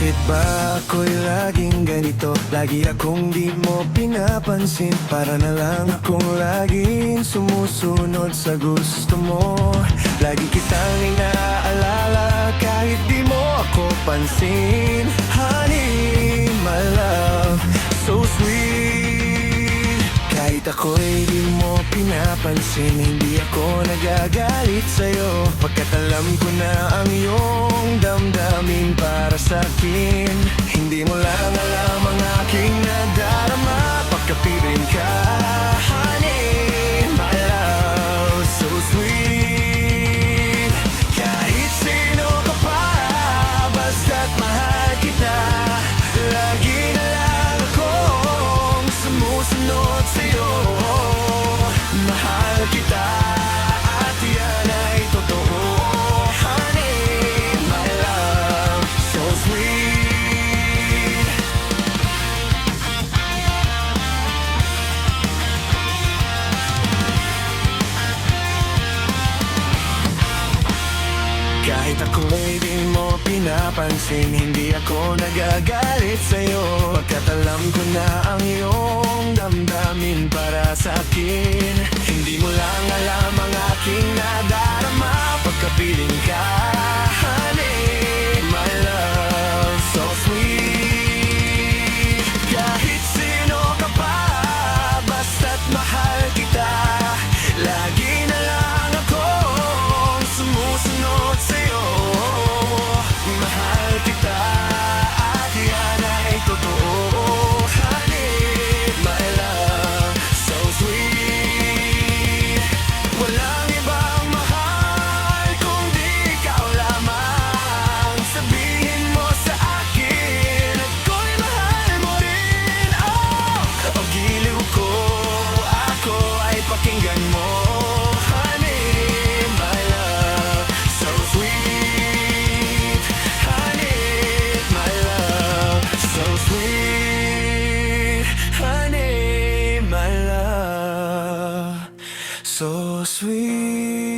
Bakit ba ako'y laging ganito? Lagi akong di mo pinapansin. Para na lang akong laging sumusunod sa gusto mo. Lagi kitang inaalala kahit di mo ako pansin. Honey, my love, so sweet. Kahit ako'y di mo pinapansin, hindi ako nagagalit sa'yo. Pagkat alam ko na ang iyong damdamin para sa'kin. Hindi mo lang alam ang aking nadarama pagkapiling ka. Honey, my love, so sweet. Kahit sino ka pa, basta't mahal kita. Lagi na lang akong sumusunod sa'yo. Mahal kita at yan ay totoo. Honey, my love, so sweet. Kahit ako'y di mo pinapansin, hindi ako nagagalit sa'yo. Pagkat alam ko na ang iyong damdamin para sa'kin. Hindi mo lang alam ang aking nadarama pagkapiling ka. Honey, my love, so sweet. Kahit sino ka pa, basta't mahal kita. Lagi na lang akong sumusunod sa'yo. Mahal kita at yan ay totoo. Honey, my love, so sweet. Walang ibang mahal kundi ikaw lamang. Sabihin mo sa akin at ako'y mahal mo rin. Oh, kapag giliw ko, ako ay pakinggan mo. Honey, my love, so sweet. Honey, my love, so sweet. Honey, my love, so sweet.